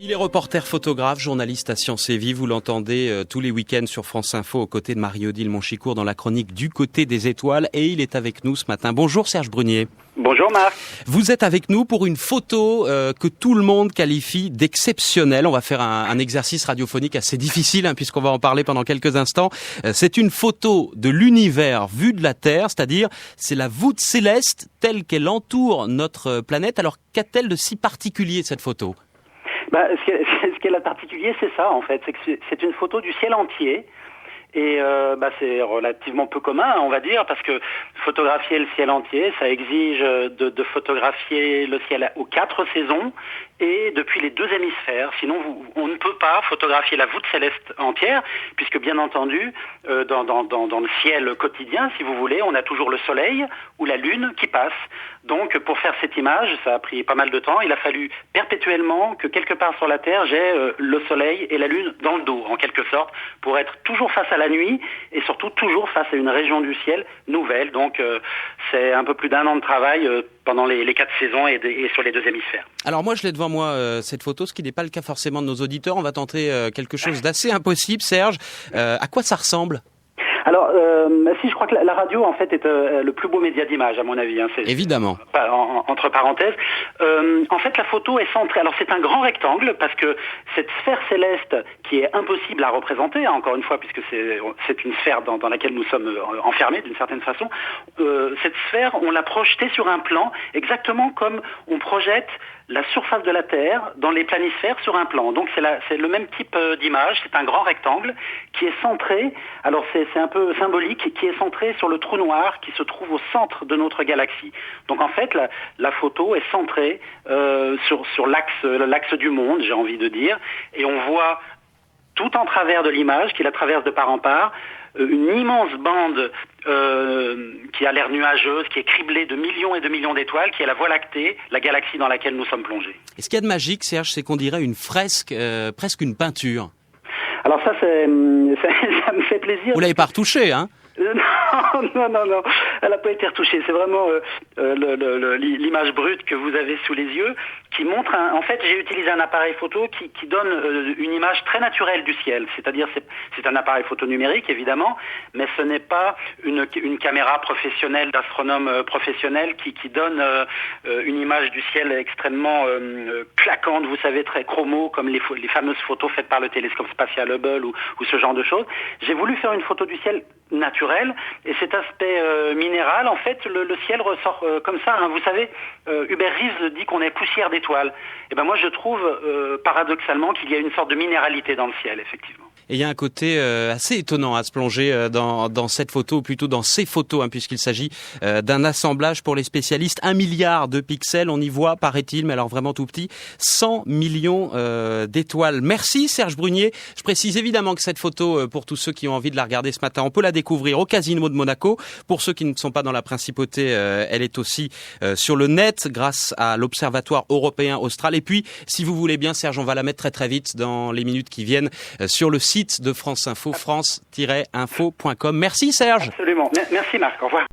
Il est reporter, photographe, journaliste à Sciences et Vie. Vous l'entendez tous les week-ends sur France Info aux côtés de Marie-Odile Monchicourt dans la chronique Du côté des étoiles. Et il est avec nous ce matin. Bonjour Serge Brunier. Bonjour Marc. Vous êtes avec nous pour une photo que tout le monde qualifie d'exceptionnelle. On va faire un exercice radiophonique assez difficile puisqu'on va en parler pendant quelques instants. C'est une photo de l'univers vu de la Terre, c'est-à-dire c'est la voûte céleste telle qu'elle entoure notre planète. Alors qu'a-t-elle de si particulier cette photo ? Ce qu'elle a de particulier, c'est ça en fait, c'est que c'est une photo du ciel entier. Et c'est relativement peu commun, on va dire, parce que photographier le ciel entier, ça exige de photographier le ciel aux 4 saisons et depuis les 2 hémisphères. Sinon, on ne peut pas photographier la voûte céleste entière, puisque bien entendu, dans le ciel quotidien, si vous voulez, on a toujours le soleil ou la lune qui passe. Donc, pour faire cette image, ça a pris pas mal de temps. Il a fallu perpétuellement que quelque part sur la Terre, j'ai le soleil et la lune dans le dos, en quelque sorte, pour être toujours face à la nuit et surtout toujours face à une région du ciel nouvelle. Donc, c'est un peu plus d'1 an de travail pendant les 4 saisons et sur les 2 hémisphères. Alors moi, je l'ai devant moi, cette photo, ce qui n'est pas le cas forcément de nos auditeurs. On va tenter quelque chose d'assez impossible. Serge, à quoi ça ressemble ? Alors, je crois que la radio, en fait, est le plus beau média d'image, à mon avis. Évidemment. Entre parenthèses. En fait, la photo est centrée. Alors, c'est un grand rectangle, parce que cette sphère céleste, qui est impossible à représenter, encore une fois, puisque c'est une sphère dans laquelle nous sommes enfermés, d'une certaine façon, cette sphère, on l'a projetée sur un plan, exactement comme on projette la surface de la Terre dans les planisphères sur un plan. Donc c'est le même type d'image, c'est un grand rectangle qui est centré, alors c'est un peu symbolique, qui est centré sur le trou noir qui se trouve au centre de notre galaxie. Donc en fait, la photo est centrée sur l'axe du monde, j'ai envie de dire, et on voit tout en travers de l'image, qui la traverse de part en part, une immense bande qui a l'air nuageuse, qui est criblée de millions et de millions d'étoiles, qui est la Voie lactée, la galaxie dans laquelle nous sommes plongés. Et ce qu'il y a de magique, Serge, c'est qu'on dirait une fresque, presque une peinture. Alors ça me fait plaisir. Vous l'avez pas retouché, hein ? Non, elle n'a pas été retouchée. C'est vraiment l'image brute que vous avez sous les yeux qui montre. En fait, j'ai utilisé un appareil photo qui donne une image très naturelle du ciel. C'est-à-dire, c'est un appareil photo numérique évidemment, mais ce n'est pas une caméra professionnelle d'astronome professionnel qui donne une image du ciel extrêmement claquante. Vous savez, très chromo, comme les fameuses photos faites par le télescope spatial Hubble ou ce genre de choses. J'ai voulu faire une photo du ciel naturel, et cet aspect minéral, en fait, le ciel ressort comme ça. Vous savez, Hubert Reeves dit qu'on est poussière d'étoiles. Et ben moi, je trouve paradoxalement qu'il y a une sorte de minéralité dans le ciel, effectivement. Et il y a un côté assez étonnant à se plonger dans cette photo, ou plutôt dans ces photos, puisqu'il s'agit d'un assemblage pour les spécialistes. 1 milliard de pixels, on y voit, paraît-il, mais alors vraiment tout petit, 100 millions d'étoiles. Merci Serge Brunier. Je précise évidemment que cette photo, pour tous ceux qui ont envie de la regarder ce matin, on peut la découvrir au Casino de Monaco. Pour ceux qui ne sont pas dans la principauté, elle est aussi sur le net grâce à l'Observatoire européen austral. Et puis, si vous voulez bien, Serge, on va la mettre très très vite dans les minutes qui viennent sur le site de France Info, france-info.com. Merci Serge. Absolument. Merci Marc. Au revoir.